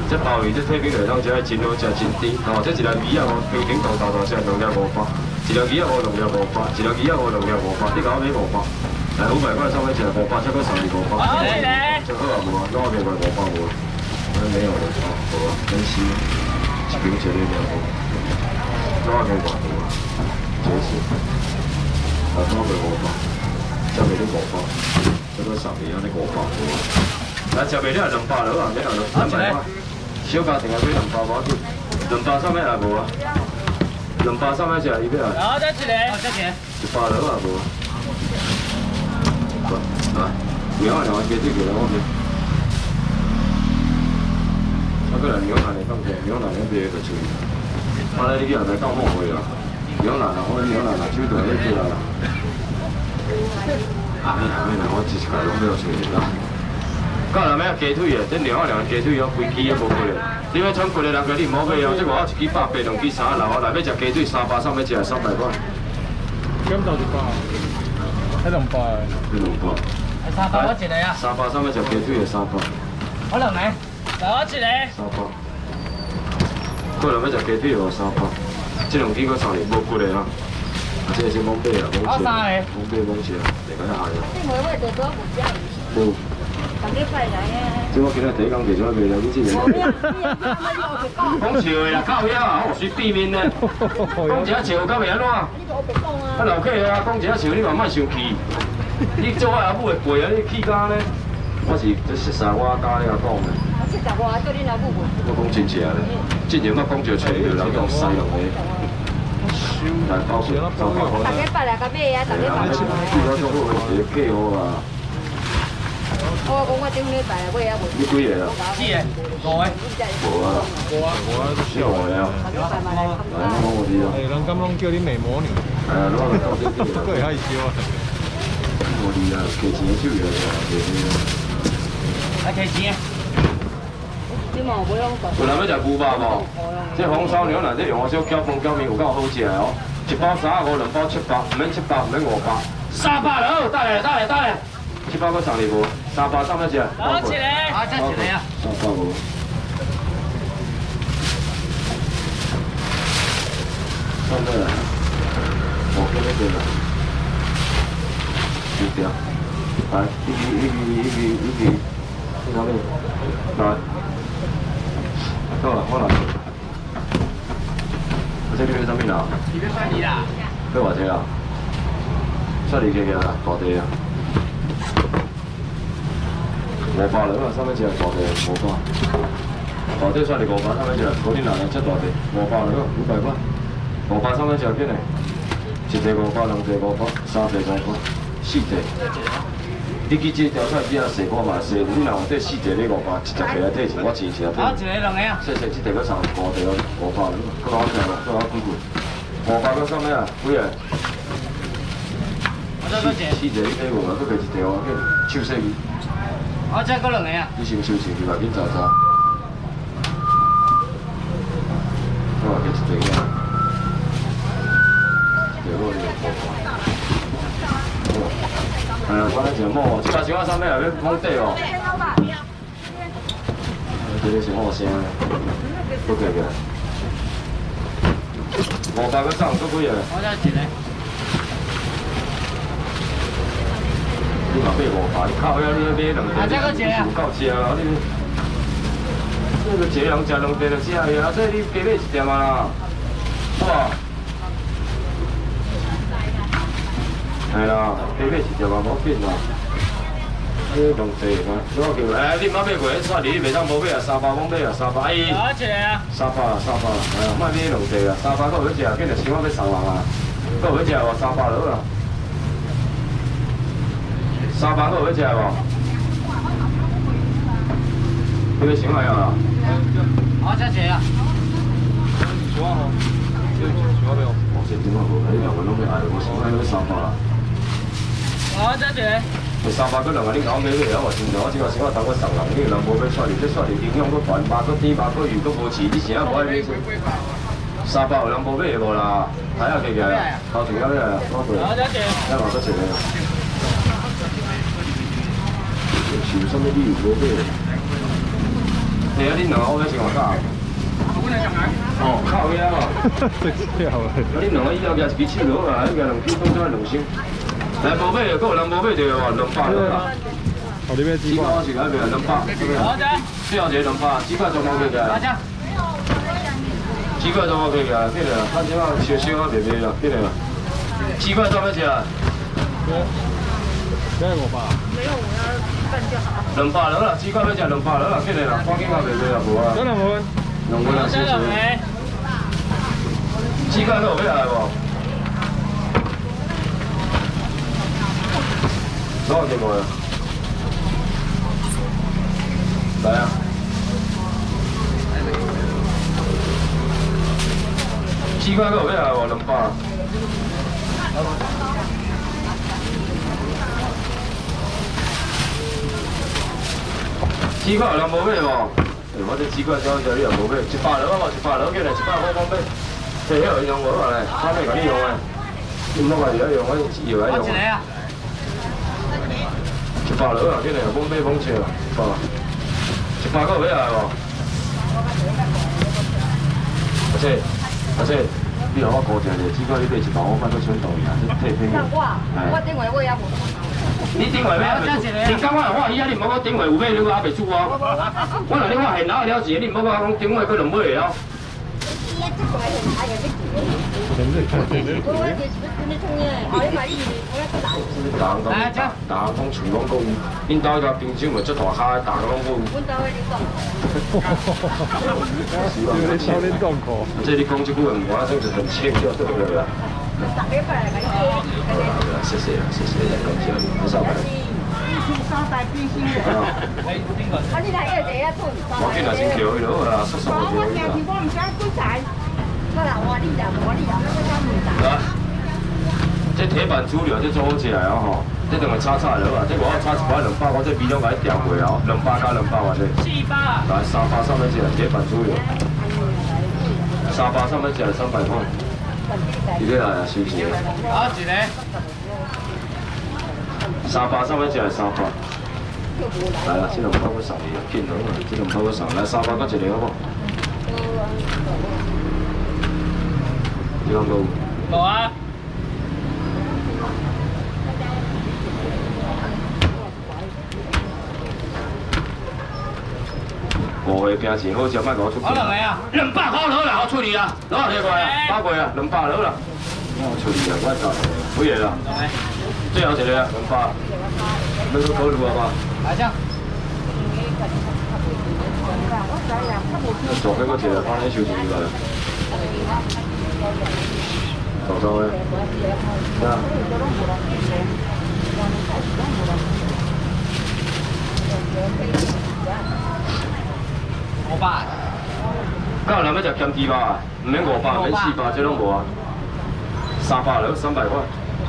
这鲍鱼这体面来讲，真系真好食真甜。哦，这一条鱼啊，我平平大大只2条500，一条鱼啊我2条500，一条鱼啊我2条500，你甲我买500。来500块上面起来500，再搁送你500。好，谢谢。最好啊无啊，那我给我500无。没有了，哦，好啊，真是一瓶一个了无。那我给500无啊，真是。啊，那我给500，再给你500，再搁送你啊，你500无。来，食袂了200了啊，免了200块。小家庭啊，买200无紧，200上面也无啊，200上面食伊要啊。好，再一个，再一个。100了啊无。来，牛啊，鸡腿给我买。啊，过来牛腩的放起，牛腩那边就出去。啊，你去后台到末尾啊，牛腩啊，我牛腩啊，手段迄做啦。我一家拢要找你啦。到人要鸡腿的，这牛啊鸡腿哦，规支都无过来。你要穿过来人家你唔好买哦，这外口一支180，2支300，然后来要食鸡腿300，上面食300块。咁就200，喺200。200。300我一个啊。300上面食鸡腿的300。我2个，来我一个。300。过来要食鸡腿哦300，这2支我送你，无骨的啊。啊，这个是蒙贝啊，蒙切。蒙贝蒙切，大家下呀。这回我就做不加。无。大家快来啊！这我今日第一工袂怎卖了，你这个。讲笑的啦，靠遐啊，我随避免呢。讲一下笑，敢袂安怎？啊，老客啊，讲一下笑，你嘛莫生气。你做我阿母的背啊，你气干呢？我是这实在我家咧讲的。我实在我做你阿母背。我讲真正的，之前我讲就找着人用西用的。来包水，300块。大家拜来甲买啊，大家拜来。我做好个计好啊。我讲我顶礼拜来买啊，你几个啊4个，5个。无啊，都少个啊。来，我知啊。人咁拢叫你美魔女。係啊，攞嚟到啲啲。佢係笑啊。我知啊，其錢少嘢啊，其錢。啊，其錢。你冇買兩個。有人要食牛肉無？即紅燒牛腩，即用我小攪飯攪面有夠好食哦。一包35，2包700，唔免700，唔免500。300了，得嚟。700個送你無？300上面食。好，一個。啊，再一個啊。300無。上面來，我跟你講啦，一條，來，一支，去哪裡？來，好啦，我來。這邊上面啊？呢邊算你啦。要偌濟啊？算你嘅啦，大地啊。500了，上面只大地500，大地算你500，上面只嗰啲男人出大地500了，500塊，500上面只幾呢？一地500，兩地500，三地500，四地。你去這條菜比較細看嘛，細你若有這4地你500，一隻起來退錢，我錢錢退。好，一個2個啊。細這地個上5地500了，夠好食咯，夠好貴貴。500個上面啊，幾個？4地你睇無啊？佫加一地我叫手勢去。我再2個啊。你是唔收錢？佢話緊查查。我話佢一地啊，一地我哋係啊，我咧就摸喎，即係小花衫咩？又要摸地喎。這個是摸聲嘅，不過嘅。500個上都幾個？我再一個。你嘛買500，靠呀！你買2地，你是有夠食啊！你這個一人食2地就食去啊！所以你加買1點啊！哇！係啦，加買1點啊，冇緊啦。你2地嘛，我叫你唔好買過，算你袂當無買啊，300冇買啊，300哎。好，一個啊。300啦，300啦，係啊，莫買2地啊，300夠要食，緊就想我要送人啊，夠要食喎，300落啦。300個有要食無？你要想來啊？好，再一個啊。小花好，小花俾我。我食點啊？你兩個攏要嗌，我想嗌嗰300啦。好，再一個。300個兩個你講咩嘢啊？我先我只個想我等我送人，你兩無要出嚟，即出嚟影響個飯肉個甜肉個魚個無錢，你成日唔愛買。300有人無買無啦，睇下幾個？頭前嗰啲啊，多過。好，再一個。一萬多錢嘅。受什麼禮物無買？係啊，恁兩個我先話價。哦，靠嘢啊！恁兩個以後嘅是幾千兩啊？呢個兩千多咗兩千。誒冇咩，嗰個兩冇咩就話兩百啦。我呢邊芝麻我時間俾人兩百。好的。邊有隻兩百？芝麻仲冇嘅㗎。好的。芝麻仲冇嘅㗎，邊嚟啊？看芝麻少少啊，別別啦，邊嚟啊？芝麻多少錢啊？這500。没有，我要半就好。兩百兩啦，芝麻咩隻兩百兩啦，邊嚟啦？關鍵啊，別別啦，冇啊。真係冇問。兩個啦，少少。芝麻都好咩係喎？多少錢冇啊？來啊！芝麻都好咩係喎？兩百。芝麻兩冇咩喎？我哋芝麻就呢樣冇咩，100兩啊，100兩嘅嚟，100好方便。即係一樣用我話咧，啱啱嗰啲用啊，唔好話而家用嗰啲搖喺用。100兩啊，嘅嚟又方便方便啊，100個俾係喎。阿姐，你有我過正嘅，芝麻呢啲100我分都想到呀，你睇睇。我頂位我也冇。你頂位咩？你講我依家你唔好講頂位有咩，你個阿未出啊？我同你話係哪了解，你唔好講頂位佢就唔會嚟咯。打通全港高，恁兜個冰箱咪出大蝦，打個窿高。少啲檔口。即係你講這句唔話，真係很清就對了啦。謝謝，感謝你，唔收埋。我見頭先橋去到啊，叔叔我即係鐵板豬肉即做好似嚟啊嗬，即係同佢叉咗啊，即係我叉一塊200，我即係變咗佢調回啊，200加200或者。400。但係300蚊隻係鐵板豬肉，300蚊隻係300塊。而家係少少。好，住你。300蚊隻係300。係啦，先能拋個10嚟見到啊，先能拋個10，嚟300嗰隻嚟好冇？幾咁高？冇啊。我嘅價錢好似有乜攞出？好兩位啊，200好攞啦，我出嚟啊，攞嚟過啊，包過啊，200攞啦，我出嚟啊，我就好嘢啦，最後一隻啊，200，你都考慮下嘛？來張。做緊嗰隻啊，翻啲小錢嚟啦，做咗嘅，啊。500。今日兩蚊就減200啊，唔免500，唔免400，這都冇啊。300兩300塊，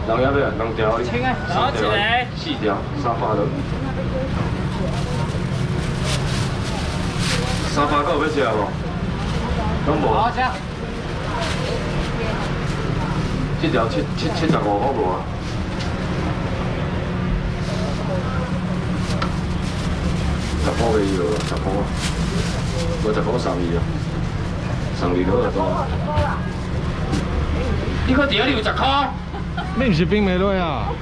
兩日俾人兩條，4條300兩。300個有咩食啊？都冇。好食。這條75個冇啊。10個嘅要10個啊。我就講12啊，12個就多。呢個點解你要10個？你唔是冰美女啊？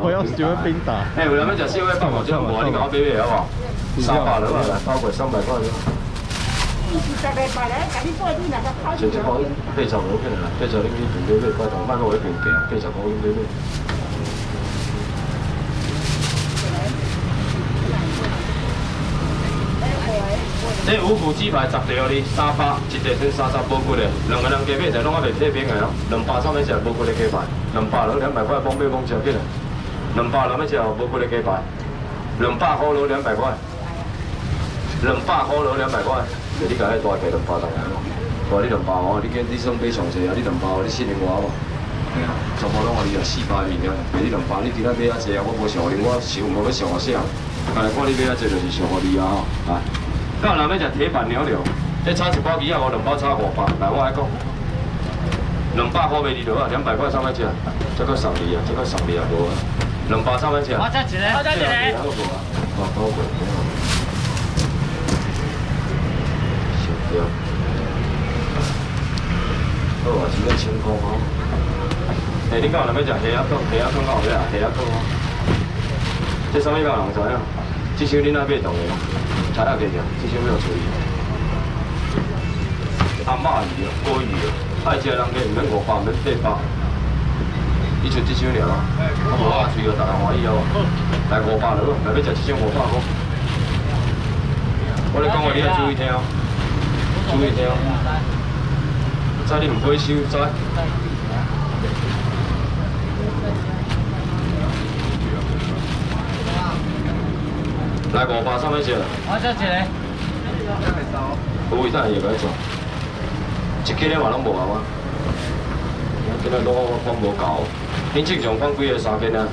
我要燒冰打。誒，我兩蚊就燒一包黃椒冇啊！你講俾咩啊？喎，300兩啊，包括300塊咗。直接講非常好嘅啦，非常呢啲平啲咩？同翻嗰位平平，非常好啲咩？即係五副豬排10條嗰啲300，一條算30包括嘅，兩個人計咩就攞我哋貼片嘅咯，200蚊隻包括你幾排，200兩200塊幫咩幫著嘅啦，200兩蚊隻包括你幾排，200可攞200塊，200可攞200塊，你呢個係代期200檔嘅，我呢200我呢啲送俾長者啊，呢200我啲私人話喎，係啊，就冇攞我哋400年嘅，你呢200你點解俾一隻？我冇上年我少冇乜上我先啊，但係我呢俾一隻就是上我啲啊，啊。今日兩蚊就鐵板2條，即係叉10包幾啊？我2包叉500，嗱我係講200可俾你到啊，200塊3蚊隻啊，即係12啊，即係12啊冇啊，200 3蚊隻啊。我揸住你，我揸住你。包过没有？收掉。好啊，一个1000块哦。你敢有人要食虾仔汤？虾仔汤敢有要啊？虾仔汤哦。这啥物敢有人知影？这箱恁阿买冻的哦，菜仔加起，这箱要注意。阿妈鱼哦，锅鱼哦，爱食人加唔免500，免800。你就这箱了啊？我无啊，随个大人欢喜哦。来500了，来要食这箱500块。我咧讲话你要注意听哦，注意听哦。知你唔会收，知？来500啥物食？我这一个。有位等下会来做，一克咧嘛拢无啊我。今仔拢我讲无够，恁正常放几个3斤啊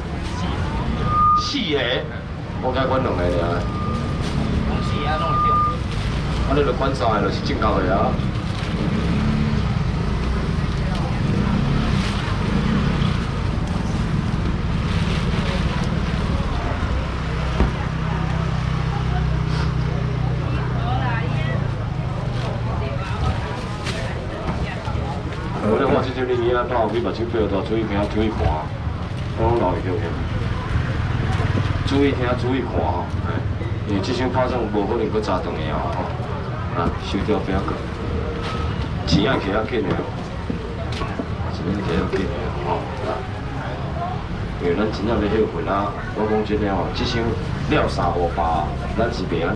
？4个，我该管2个尔。拢是啊，拢会中。啊，你著管3个，就是正够的啊。我咧看这种你仔倒去目睭背后注意听，注意看，我拢留会叫起。注意听，注意看吼，因为这箱拍算无可能搁炸断的哦，啊，收掉不要紧，钱仔摕较紧的，钱仔摕较紧的吼，因为咱真正要休困啊，我讲真诶吼，这箱了3、500，咱是袂晓。